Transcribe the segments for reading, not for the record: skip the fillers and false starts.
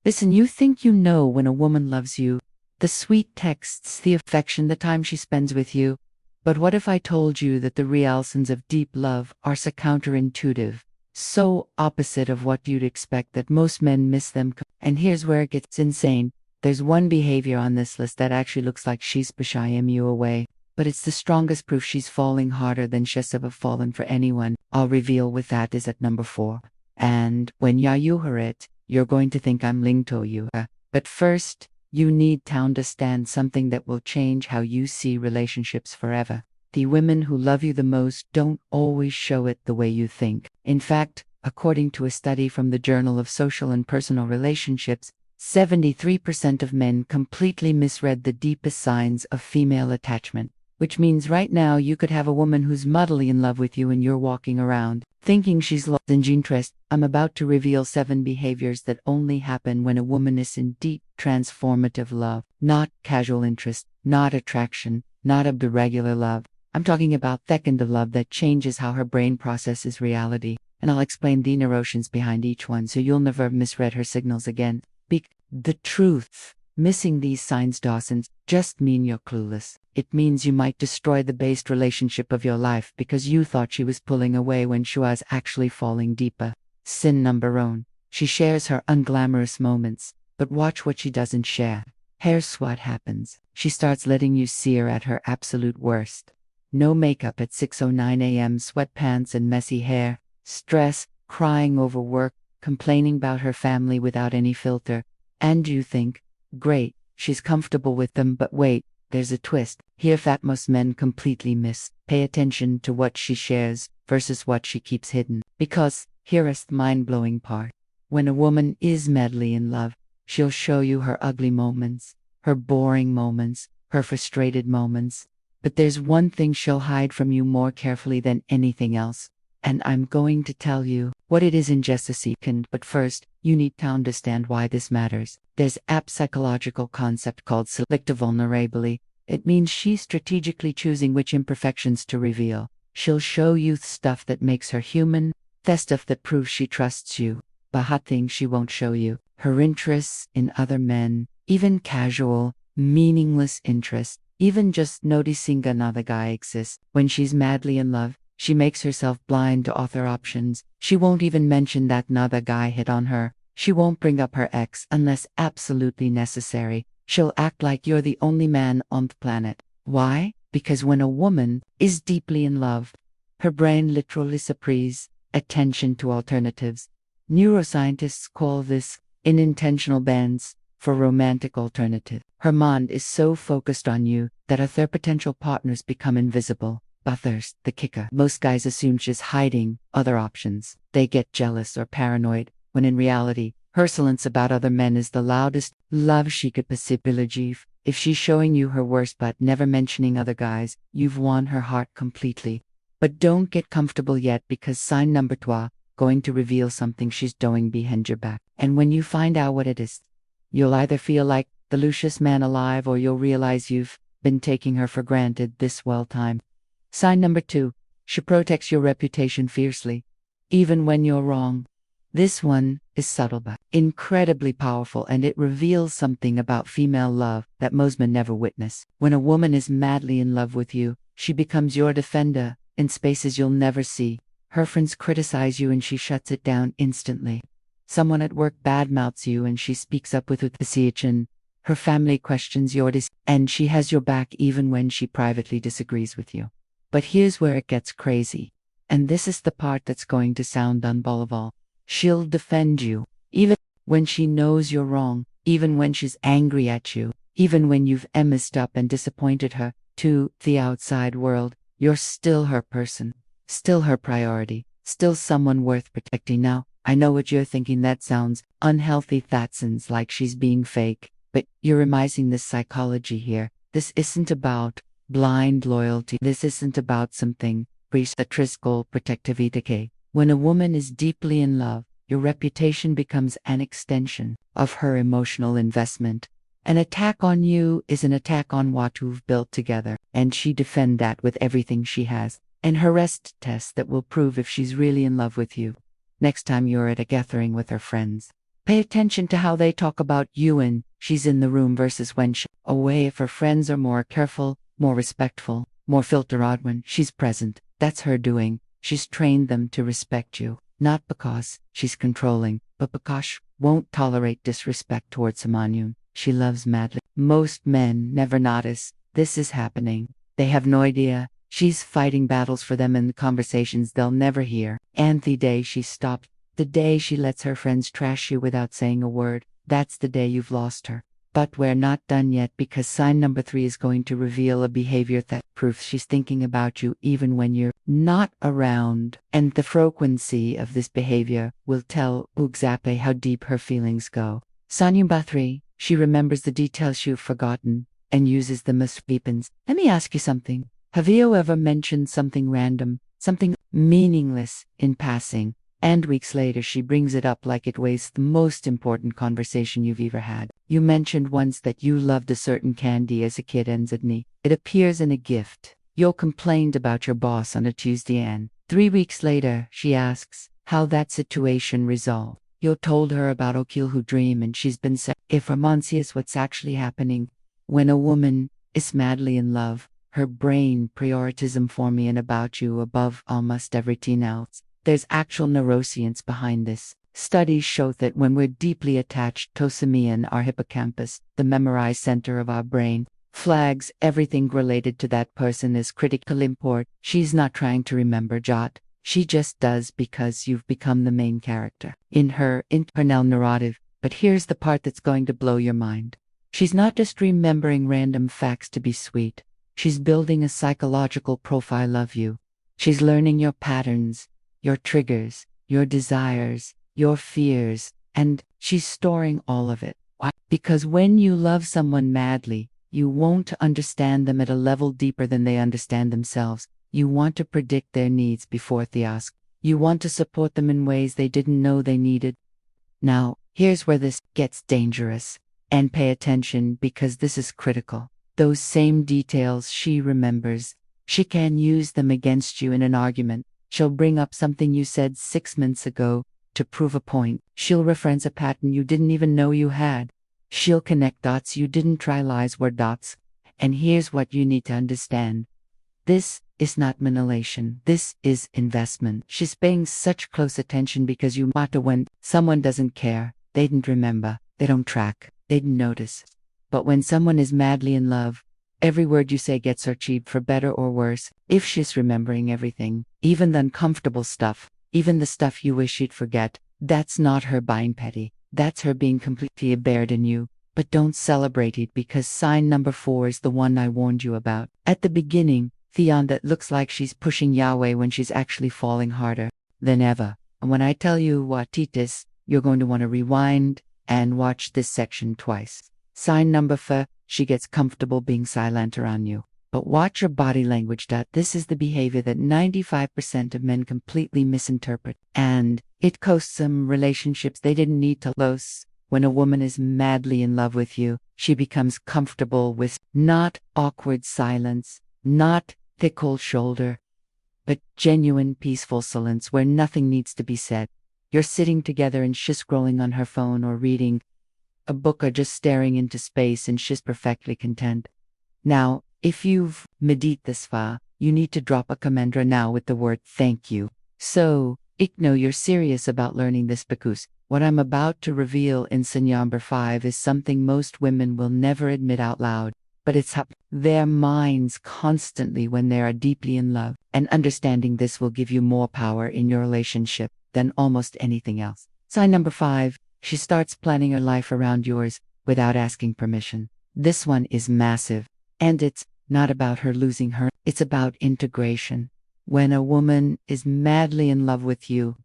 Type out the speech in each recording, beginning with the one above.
Listen, you think you know when a woman loves you, the sweet texts, the affection, the time she spends with you. But what if I told you that the real sense of deep love are so counterintuitive, so opposite of what you'd expect that most men miss them? And here's where it gets insane. There's one behavior on this list that actually looks like she's pushing you away, but it's the strongest proof she's falling harder than she's ever fallen for anyone. I'll reveal with that is at number 4. And when you hear it, you're going to think I'm linked to you. But first, you need to understand something that will change how you see relationships forever. The women who love you the most don't always show it the way you think. In fact, according to a study from the Journal of Social and Personal Relationships, 73% of men completely misread the deepest signs of female attachment. Which means right now you could have a woman who's madly in love with you and you're walking around thinking she's lost in interest. I'm about to reveal 7 behaviors that only happen when a woman is in deep, transformative love. Not casual interest, not attraction, not a regular love. I'm talking about that kind of love that changes how her brain processes reality. And I'll explain the neuroscience behind each one so you'll never misread her signals again. The truth. Missing these signs doesn't just mean you're clueless. It means you might destroy the base relationship of your life because you thought she was pulling away when she was actually falling deeper. Sin number 1. She shares her unglamorous moments, but watch what she doesn't share. Here's what happens. She starts letting you see her at her absolute worst. No makeup at 6:09 a.m., sweatpants and messy hair, stress, crying over work, complaining about her family without any filter. And you think, great, she's comfortable with them, but wait, there's a twist. Here that most men completely miss. Pay attention to what she shares versus what she keeps hidden. Because, here is the mind-blowing part. When a woman is madly in love, she'll show you her ugly moments, her boring moments, her frustrated moments. But there's one thing she'll hide from you more carefully than anything else. And I'm going to tell you what it is in just a second, but first, you need to understand why this matters. There's a psychological concept called selective vulnerability. It means she's strategically choosing which imperfections to reveal. She'll show you stuff that makes her human, the stuff that proves she trusts you, but hot things she won't show you. Her interests in other men, even casual, meaningless interests, even just noticing another guy exists. When she's madly in love, she makes herself blind to other options. She won't even mention that another guy hit on her. She won't bring up her ex unless absolutely necessary. She'll act like you're the only man on the planet. Why? Because when a woman is deeply in love, her brain literally suppresses attention to alternatives. Neuroscientists call this unintentional bans for romantic alternative. Her mind is so focused on you that other potential partners become invisible. But there's the kicker. Most guys assume she's hiding other options. They get jealous or paranoid, when in reality, her silence about other men is the loudest love she could possibly give. If she's showing you her worst but never mentioning other guys, you've won her heart completely. But don't get comfortable yet, because sign number 2, going to reveal something she's doing behind your back. And when you find out what it is, you'll either feel like the luckiest man alive, or you'll realize you've been taking her for granted this well time. Sign number 2, she protects your reputation fiercely, even when you're wrong. This one is subtle but incredibly powerful, and it reveals something about female love that most men never witness. When a woman is madly in love with you, she becomes your defender in spaces you'll never see. Her friends criticize you and she shuts it down instantly. Someone at work badmouths you and she speaks up with precision. Her family questions your decision, and she has your back even when she privately disagrees with you. But here's where it gets crazy. And this is the part that's going to sound unbelievable. She'll defend you, even when she knows you're wrong, even when she's angry at you, even when you've messed up and disappointed her. To the outside world, you're still her person, still her priority, still someone worth protecting. Now, I know what you're thinking. That sounds unhealthy. That sounds like she's being fake. But you're remising this psychology here. This isn't about blind loyalty. This isn't about something pre-statistical protectivity. When a woman is deeply in love, your reputation becomes an extension of her emotional investment. An attack on you is an attack on what you've built together, and she defends that with everything she has. And her rest test that will prove if she's really in love with you. Next time you're at a gathering with her friends, Pay attention to how they talk about you when she's in the room versus when she's away. If her friends are more careful, more respectful, more filter out when she's present, that's her doing. She's trained them to respect you, not because she's controlling, but because she won't tolerate disrespect towards someone she loves madly. Most men never notice this is happening. They have no idea. She's fighting battles for them in conversations they'll never hear. And the day she stopped, the day she lets her friends trash you without saying a word, that's the day you've lost her. But we're not done yet, because sign number 3 is going to reveal a behavior that proves she's thinking about you even when you're not around. And the frequency of this behavior will tell exactly how deep her feelings go. Sign number 3, she remembers the details you've forgotten and uses them as weapons. Let me ask you something. Have you ever mentioned something random, something meaningless in passing, and weeks later she brings it up like it was the most important conversation you've ever had? You mentioned once that you loved a certain candy as a kid, and suddenly it appears in a gift. You complained about your boss on a Tuesday, and 3 weeks later she asks how that situation resolved. You told her about Okil who dream, and she's been said, if romance is what's actually happening. When a woman is madly in love, her brain prioritizes for me and about you above almost everything else. There's actual neuroscience behind this. Studies show that when we're deeply attached, dopamine, our hippocampus, the memorized center of our brain, flags everything related to that person as critical import. She's not trying to remember jot. She just does, because you've become the main character in her internal narrative. But here's the part that's going to blow your mind. She's not just remembering random facts to be sweet. She's building a psychological profile of you. She's learning your patterns, your triggers, your desires, your fears, and she's storing all of it. Why? Because when you love someone madly, you won't understand them at a level deeper than they understand themselves. You want to predict their needs before they ask. You want to support them in ways they didn't know they needed. Now, here's where this gets dangerous. And pay attention, because this is critical. Those same details she remembers, she can use them against you in an argument. She'll bring up something you said 6 months ago to prove a point. She'll reference a pattern you didn't even know you had. She'll connect dots you didn't try. Lies were dots. And here's what you need to understand. This is not manipulation. This is investment. She's paying such close attention because you matter. When someone doesn't care, they didn't remember, they don't track, they didn't notice. But when someone is madly in love, every word you say gets achieved, for better or worse. If she's remembering everything, even the uncomfortable stuff, even the stuff you wish she'd forget, that's not her being petty. That's her being completely absorbed in you. But don't celebrate it, because sign number 4 is the one I warned you about. At the beginning, Theon, that looks like she's pushing Yahweh when she's actually falling harder than ever. And when I tell you what it is, you're going to want to rewind and watch this section twice. Sign number 4, she gets comfortable being silent around you. But watch your body language. This is the behavior that 95% of men completely misinterpret. And it costs them relationships they didn't need to lose. When a woman is madly in love with you, she becomes comfortable with not awkward silence, not thick cold shoulder, but genuine peaceful silence where nothing needs to be said. You're sitting together and she's scrolling on her phone or reading a book or just staring into space, and she's perfectly content. Now, if you've made it this far, you need to drop a comment right now with the word thank you. So, I know you're serious about learning this, because what I'm about to reveal in sign number 5 is something most women will never admit out loud, but it's up their minds constantly when they are deeply in love. And understanding this will give you more power in your relationship than almost anything else. Sign number 5. She starts planning her life around yours without asking permission. This one is massive. And it's not about her losing her, it's about integration. When a woman is madly in love with you,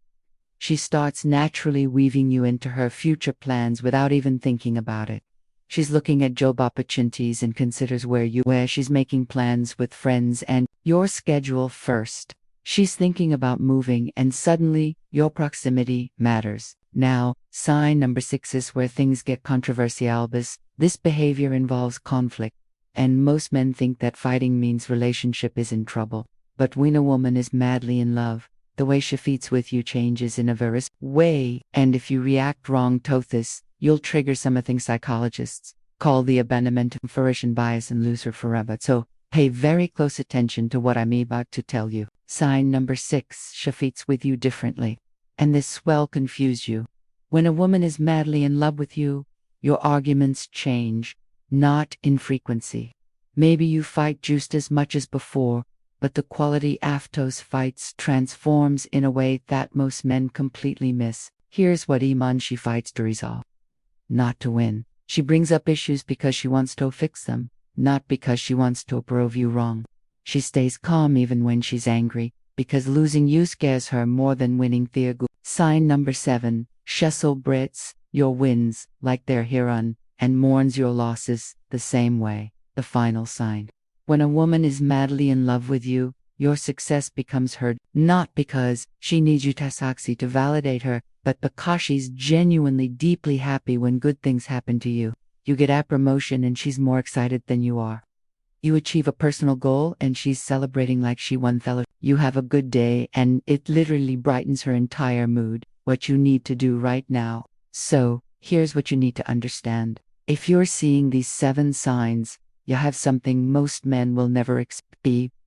she starts naturally weaving you into her future plans without even thinking about it. She's looking at job opportunities and considers where she's making plans with friends and your schedule first. She's thinking about moving, and suddenly your proximity matters. Now, sign number 6 is where things get controversial. This behavior involves conflict, and most men think that fighting means relationship is in trouble. But when a woman is madly in love, The way she feeds with you changes in a very way, and if you react wrong to this, you'll trigger something psychologists call the abandonment information bias and lose her forever. So pay very close attention to what I'm about to tell you. Sign number 6, she feeds with you differently. And this will confuse you. When a woman is madly in love with you, your arguments change, not in frequency. Maybe you fight just as much as before, but the quality after those fights transforms in a way that most men completely miss. Here's what she fights to resolve. Not to win. She brings up issues because she wants to fix them, not because she wants to prove you wrong. She stays calm even when she's angry, because losing you scares her more than winning their good. Sign number 7, she celebrates your wins like they're her own, and mourns your losses the same way. The final sign. When a woman is madly in love with you, your success becomes her, not because she needs you to validate her, but because she's genuinely deeply happy when good things happen to you. You get a promotion and she's more excited than you are. You achieve a personal goal and she's celebrating like she won fellowship. You have a good day and it literally brightens her entire mood. What you need to do right now. So, here's what you need to understand. If you're seeing these 7 signs, you have something most men will never expect.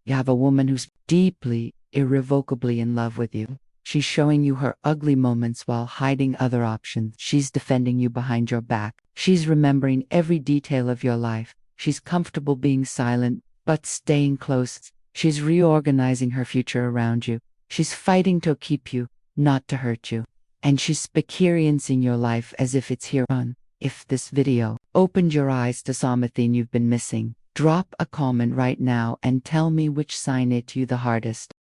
You have a woman who's deeply, irrevocably in love with you. She's showing you her ugly moments while hiding other options. She's defending you behind your back. She's remembering every detail of your life. She's comfortable being silent, but staying close. She's reorganizing her future around you. She's fighting to keep you, not to hurt you. And she's experiencing your life as if it's her own. If this video opened your eyes to something you've been missing, drop a comment right now and tell me which sign hit you the hardest.